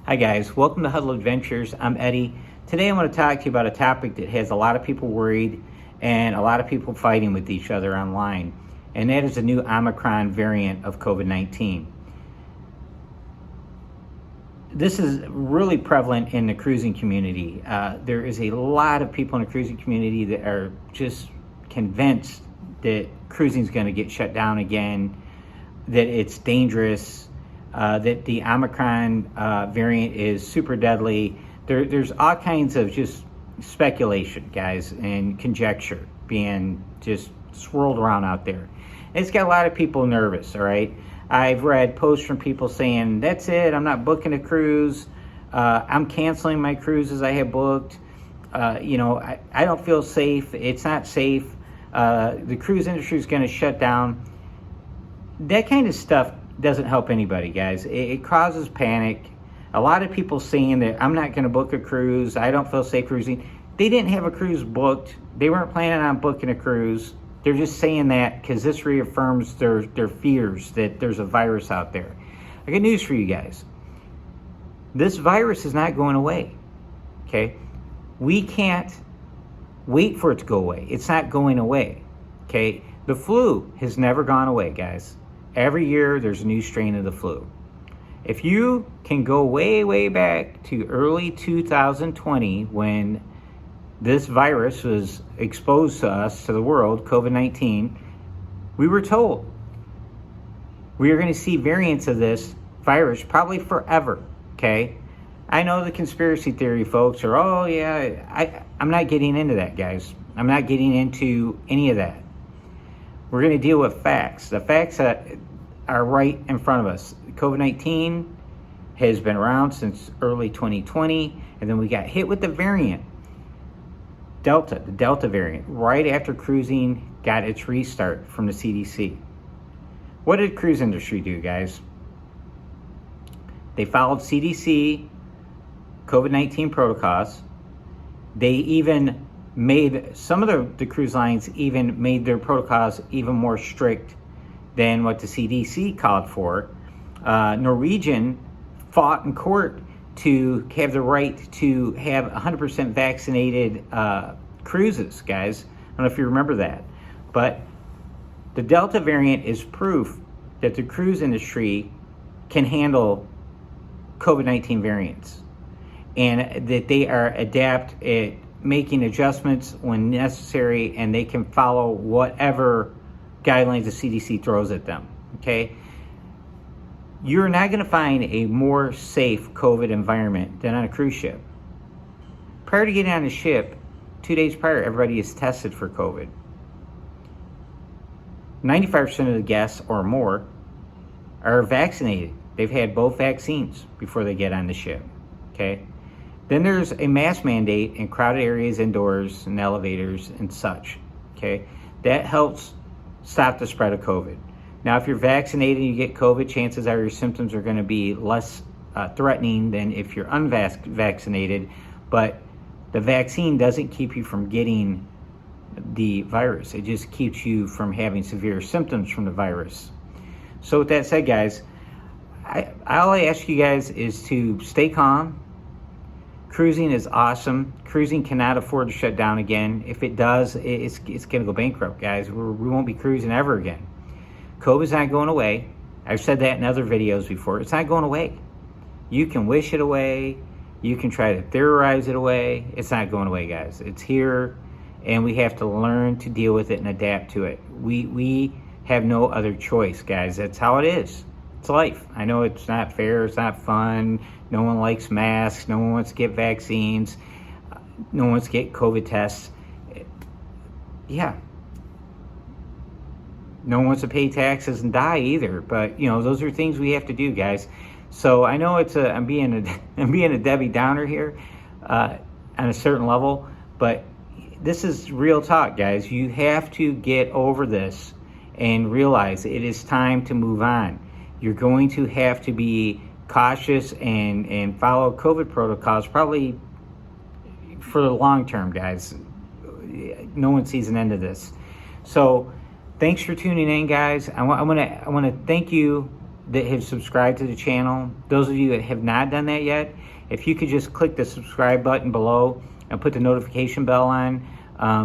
Hi guys, welcome to Huddle Adventures. I'm Eddie. Today I want to talk to you about a topic that has a lot of people worried and a lot of people fighting with each other online, and that is the new Omicron variant of COVID-19. This is really prevalent in the cruising community. There is a lot of people in the cruising community that are just convinced that cruising is going to get shut down again, that it's dangerous, that the Omicron variant is super deadly. There's all kinds of just speculation, guys, and conjecture being just swirled around out there. It's got a lot of people nervous, all right? I've read posts from people saying, that's it, I'm not booking a cruise. I'm canceling my cruises I have booked. I don't feel safe. It's not safe. The cruise industry is going to shut down. That kind of stuff doesn't help anybody, guys. It causes panic. A lot of people saying that I'm not going to book a cruise, I don't feel safe cruising. They didn't have a cruise booked. They weren't planning on booking a cruise. They're just saying that because this reaffirms their fears that there's a virus out there. I got news for you guys. This virus is not going away, okay? We can't wait for it to go away. It's not going away, okay? The flu has never gone away, guys. Every year, there's a new strain of the flu. If you can go way, way back to early 2020 when this virus was exposed to us, to the world, COVID-19, we were told we are going to see variants of this virus probably forever, okay? I know the conspiracy theory folks are, oh yeah, I'm not getting into that, guys. I'm not getting into any of that. We're going to deal with facts. The facts are right in front of us. COVID-19 has been around since early 2020, and then we got hit with the variant, the Delta variant, right after cruising got its restart from the CDC. What did the cruise industry do, guys? They followed CDC COVID-19 protocols. They even made, some of the cruise lines even made their protocols even more strict than what the CDC called for. Norwegian fought in court to have the right to have 100% vaccinated cruises, guys. I don't know if you remember that. But the Delta variant is proof that the cruise industry can handle COVID-19 variants, and that they are adept at making adjustments when necessary, and they can follow whatever guidelines the CDC throws at them, okay? You're not going to find a more safe COVID environment than on a cruise ship. Prior to getting on the ship, 2 days prior, everybody is tested for COVID. 95% of the guests or more are vaccinated. They've had both vaccines before they get on the ship, okay? Then there's a mask mandate in crowded areas, indoors, and elevators and such, okay? That helps stop the spread of COVID. Now, if you're vaccinated and you get COVID, chances are your symptoms are going to be less threatening than if you're unvaccinated, but the vaccine doesn't keep you from getting the virus. It just keeps you from having severe symptoms from the virus. So with that said, guys, all I ask you guys is to stay calm. Cruising is awesome. Cruising cannot afford to shut down again. If it does, it's going to go bankrupt, guys. We won't be cruising ever again. COVID's not going away. I've said that in other videos before. It's not going away. You can wish it away. You can try to theorize it away. It's not going away, guys. It's here, and we have to learn to deal with it and adapt to it. We have no other choice, guys. That's how it is. It's life. I know it's not fair. It's not fun. No one likes masks. No one wants to get vaccines. No one wants to get COVID tests. Yeah. No one wants to pay taxes and die either. But, those are things we have to do, guys. So I know I'm being a Debbie Downer here on a certain level, but this is real talk, guys. You have to get over this and realize it is time to move on. You're going to have to be cautious and follow COVID protocols probably for the long term, guys. No one sees an end to this. So thanks for tuning in, guys. I want to thank you that have subscribed to the channel. Those of you that have not done that yet, if you could just click the subscribe button below and put the notification bell on,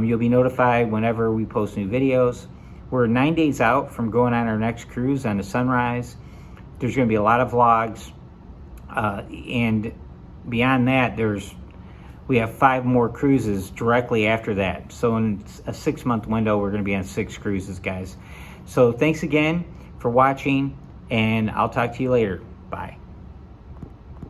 you'll be notified whenever we post new videos. We're 9 days out from going on our next cruise on the Sunrise. There's going to be a lot of vlogs, and beyond that, we have 5 more cruises directly after that. So in a 6-month window, we're going to be on 6 cruises, guys. So thanks again for watching, and I'll talk to you later. Bye.